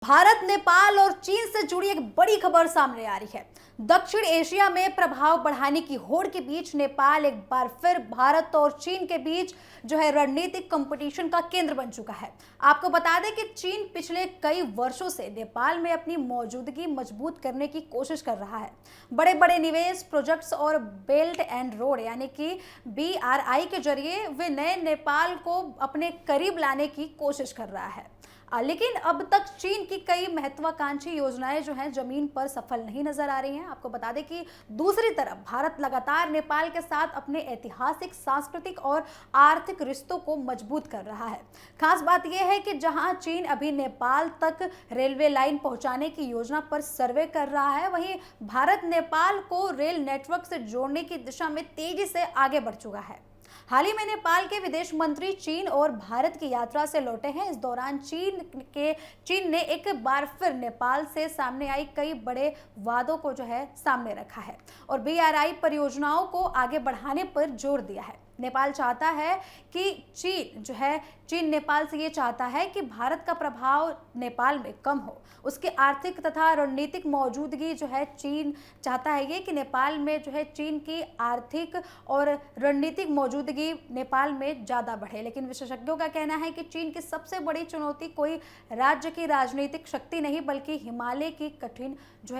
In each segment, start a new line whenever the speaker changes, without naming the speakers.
भारत, नेपाल और चीन से जुड़ी एक बड़ी खबर सामने आ रही है। दक्षिण एशिया में प्रभाव बढ़ाने की होड़ के बीच नेपाल एक बार फिर भारत और चीन के बीच रणनीतिक कंपटीशन का केंद्र बन चुका है। आपको बता दें कि चीन पिछले कई वर्षों से नेपाल में अपनी मौजूदगी मजबूत करने की कोशिश कर रहा है। बड़े बड़े निवेश प्रोजेक्ट्स और बेल्ट एंड रोड यानी कि BRI के जरिए वे नए नेपाल को अपने करीब लाने की कोशिश कर रहा है। लेकिन अब तक चीन की कई महत्वाकांक्षी योजनाएं जमीन पर सफल नहीं नजर आ रही हैं। आपको बता दें कि दूसरी तरफ भारत लगातार नेपाल के साथ अपने ऐतिहासिक, सांस्कृतिक और आर्थिक रिश्तों को मजबूत कर रहा है। खास बात यह है कि जहां चीन अभी नेपाल तक रेलवे लाइन पहुंचाने की योजना पर सर्वे कर रहा है, वहीं भारत नेपाल को रेल नेटवर्क से जोड़ने की दिशा में तेजी से आगे बढ़ चुका है। हाल ही में नेपाल के विदेश मंत्री चीन और भारत की यात्रा से लौटे हैं। इस दौरान चीन ने एक बार फिर नेपाल से सामने आई कई बड़े वादों को सामने रखा है और BRI परियोजनाओं को आगे बढ़ाने पर जोर दिया है। नेपाल चाहता है कि चीन नेपाल से ये चाहता है कि भारत का प्रभाव नेपाल में कम हो। उसकी आर्थिक तथा रणनीतिक मौजूदगी चीन चाहता है ये कि नेपाल में चीन की आर्थिक और रणनीतिक मौजूदगी नेपाल में ज़्यादा बढ़े। लेकिन विशेषज्ञों का कहना है कि चीन की सबसे बड़ी चुनौती कोई राज्य की राजनीतिक शक्ति नहीं बल्कि हिमालय की कठिन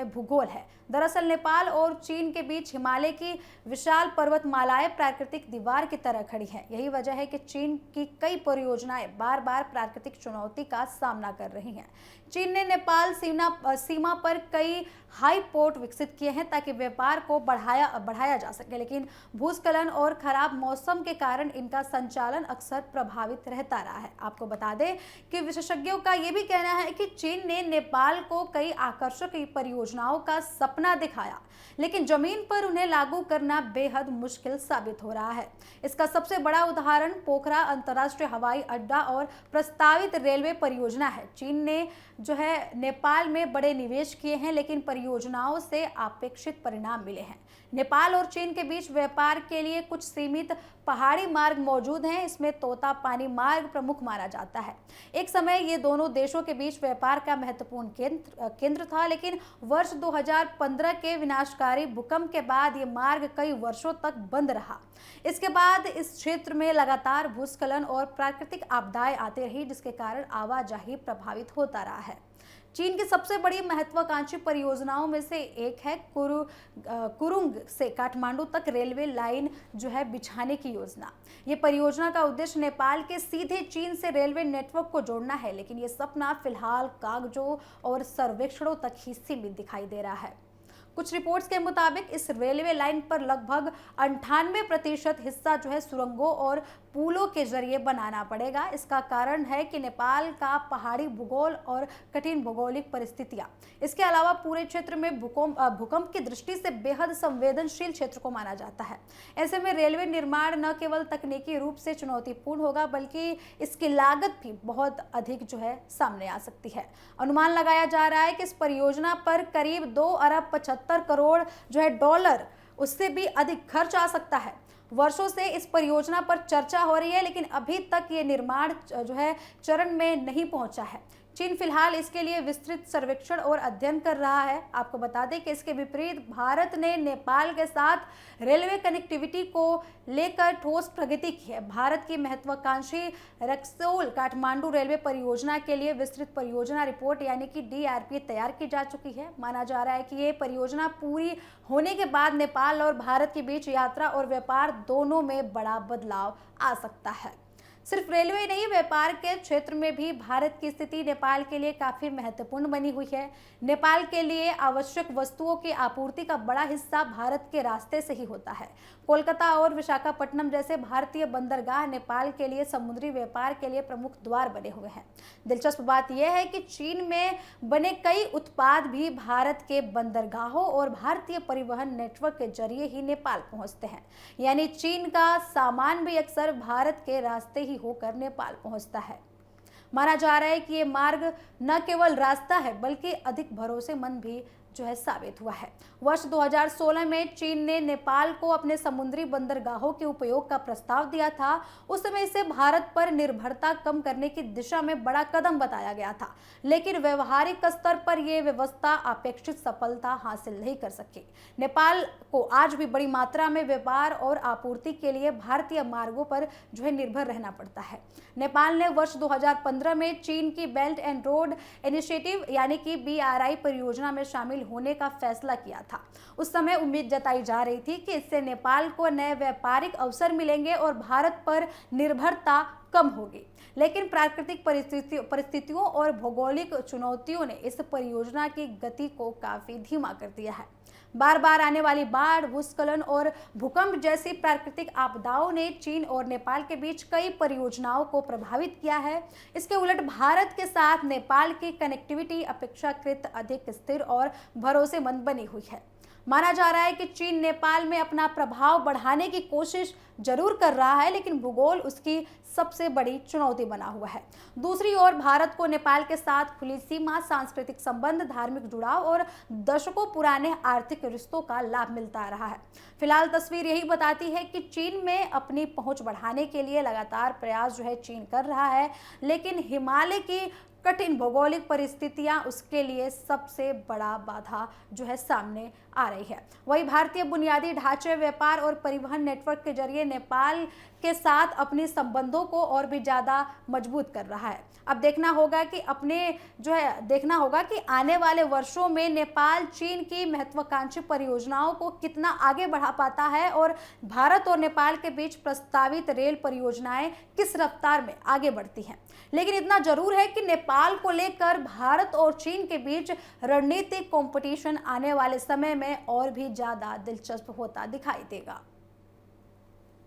भूगोल है। दरअसल नेपाल और चीन के बीच हिमालय की विशाल पर्वतमालाएं प्राकृतिक दीवार की तरह खड़ी है। यही वजह है कि चीन की कई परियोजनाएं बार बार प्राकृतिक चुनौती का सामना कर रही हैं। चीन ने नेपाल सीमा पर कई हाई पोर्ट विकसित किए हैं ताकि व्यापार को बढ़ाया जा सके, लेकिन भूस्खलन और खराब मौसम के कारण इनका संचालन अक्सर प्रभावित रहता रहा है। आपको बता दें कि विशेषज्ञों का यह भी कहना है कि चीन ने नेपाल को कई आकर्षक परियोजनाओं का सपना दिखाया, लेकिन जमीन पर उन्हें लागू करना बेहद मुश्किल साबित हो रहा है। इसका सबसे बड़ा उदाहरण पोखरा अंतर्राष्ट्रीय हवाई अड्डा और प्रस्तावित रेलवे परियोजना है। चीन ने नेपाल में बड़े निवेश किए हैं, लेकिन परियोजनाओं से अपेक्षित परिणाम मिले हैं। नेपाल और चीन के बीच व्यापार के लिए कुछ सीमित पहाड़ी मार्ग मौजूद हैं। इसमें तोता पानी मार्ग प्रमुख माना जाता है। एक समय ये दोनों देशों के बीच व्यापार का महत्वपूर्ण केंद्र था, लेकिन वर्ष 2015 के विनाशकारी भूकंप के बाद ये मार्ग कई वर्षों तक बंद रहा। इसके बाद इस क्षेत्र में लगातार भूस्खलन और प्राकृतिक आपदाएं आती रही, जिसके कारण आवाजाही प्रभावित होता रहा है। चीन की सबसे बड़ी महत्वाकांक्षी परियोजनाओं में से एक है कुरुंग से काठमांडू तक रेलवे लाइन बिछाने की योजना। ये परियोजना का उद्देश्य नेपाल के सीधे चीन से रेलवे नेटवर्क को जोड़ना है, लेकिन ये सपना फिलहाल कागजों और सर्वेक्षणों तक ही सीमित दिखाई दे रहा है। कुछ रिपोर्ट्स के मुताबिक इस रेलवे लाइन पर लगभग 98% हिस्सा सुरंगों और पुलों के जरिए बनाना पड़ेगा। इसका कारण है कि नेपाल का पहाड़ी भूगोल और कठिन भौगोलिक परिस्थितियां। इसके अलावा पूरे क्षेत्र में भूकंप की दृष्टि से बेहद संवेदनशील क्षेत्र को माना जाता है। ऐसे में रेलवे निर्माण न केवल तकनीकी रूप से चुनौतीपूर्ण होगा बल्कि इसकी लागत भी बहुत अधिक सामने आ सकती है। अनुमान लगाया जा रहा है कि इस परियोजना पर करीब 2 अरब 75 करोड़ डॉलर, उससे भी अधिक खर्च आ सकता है। वर्षों से इस परियोजना पर चर्चा हो रही है, लेकिन अभी तक ये निर्माण चरण में नहीं पहुंचा है। चीन फिलहाल इसके लिए विस्तृत सर्वेक्षण और अध्ययन कर रहा है। आपको बता दें कि इसके विपरीत भारत ने नेपाल के साथ रेलवे कनेक्टिविटी को लेकर ठोस प्रगति की है। भारत की महत्वाकांक्षी रक्सौल काठमांडू रेलवे परियोजना के लिए विस्तृत परियोजना रिपोर्ट यानी कि DRP तैयार की जा चुकी है। माना जा रहा है कि ये परियोजना पूरी होने के बाद नेपाल और भारत के बीच यात्रा और व्यापार दोनों में बड़ा बदलाव आ सकता है। सिर्फ रेलवे नहीं, व्यापार के क्षेत्र में भी भारत की स्थिति नेपाल के लिए काफी महत्वपूर्ण बनी हुई है। नेपाल के लिए आवश्यक वस्तुओं की आपूर्ति का बड़ा हिस्सा भारत के रास्ते से ही होता है। कोलकाता और विशाखापट्टनम जैसे भारतीय बंदरगाह नेपाल के लिए समुद्री व्यापार के लिए प्रमुख द्वार बने हुए हैं। दिलचस्प बात यह है कि चीन में बने कई उत्पाद भी भारत के बंदरगाहों और भारतीय परिवहन नेटवर्क के जरिए ही नेपाल पहुंचते हैं। यानी चीन का सामान भी अक्सर भारत के रास्ते ही होकर नेपाल पहुंचता है। माना जा रहा है कि ये मार्ग न केवल रास्ता है बल्कि अधिक भरोसेमंद भी जो है साबित हुआ है। वर्ष 2016 में चीन ने नेपाल को अपने समुद्री बंदरगाहों के उपयोग का प्रस्ताव दिया था। उस समय इसे भारत पर निर्भरता कम करने की दिशा में बड़ा कदम बताया गया था, लेकिन व्यवहारिक स्तर पर यह व्यवस्था अपेक्षित सफलता हासिल नहीं कर सकी। नेपाल को आज भी बड़ी मात्रा में व्यापार और आपूर्ति के लिए भारतीय मार्गों पर जो है निर्भर रहना पड़ता है। नेपाल ने वर्ष 2015 में चीन की बेल्ट एंड रोड इनिशिएटिव यानी कि BRI परियोजना में शामिल होने का फैसला किया था। उस समय उम्मीद जताई जा रही थी कि इससे नेपाल को नए व्यापारिक अवसर मिलेंगे और भारत पर निर्भरता कम होगी, लेकिन प्राकृतिक परिस्थितियों और भौगोलिक चुनौतियों ने इस परियोजना की गति को काफी धीमा कर दिया है। बार बार आने वाली बाढ़, भूस्खलन और भूकंप जैसी प्राकृतिक आपदाओं ने चीन और नेपाल के बीच कई परियोजनाओं को प्रभावित किया है। इसके उलट भारत के साथ नेपाल की कनेक्टिविटी अपेक्षाकृत अधिक स्थिर और भरोसेमंद बनी हुई है। माना जा रहा है कि चीन नेपाल में अपना प्रभाव बढ़ाने की कोशिश जरूर कर रहा है, लेकिन भूगोल उसकी सबसे बड़ी चुनौती बना हुआ है। दूसरी ओर भारत को नेपाल के साथ खुली सीमा, सांस्कृतिक संबंध, धार्मिक जुड़ाव और दशकों पुराने आर्थिक रिश्तों का लाभ मिलता रहा है। फिलहाल तस्वीर यही बताती है कि चीन में अपनी पहुंच बढ़ाने के लिए लगातार प्रयास जो है चीन कर रहा है, लेकिन हिमालय की कठिन भौगोलिक परिस्थितियां उसके लिए सबसे बड़ा बाधा जो है सामने आ रही है। वही भारतीय बुनियादी ढांचे, व्यापार और परिवहन नेटवर्क के जरिए नेपाल के साथ अपने संबंधों को और भी ज्यादा मजबूत कर रहा है। अब देखना होगा कि आने वाले वर्षों में नेपाल चीन की महत्वाकांक्षी परियोजनाओं को कितना आगे बढ़ा पाता है और भारत और नेपाल के बीच प्रस्तावित रेल परियोजनाएं किस रफ्तार में आगे बढ़ती हैं। लेकिन इतना जरूर है कि नेपाल को लेकर भारत और चीन के बीच रणनीतिक कंपटीशन आने वाले समय में और भी ज्यादा दिलचस्प होता दिखाई देगा।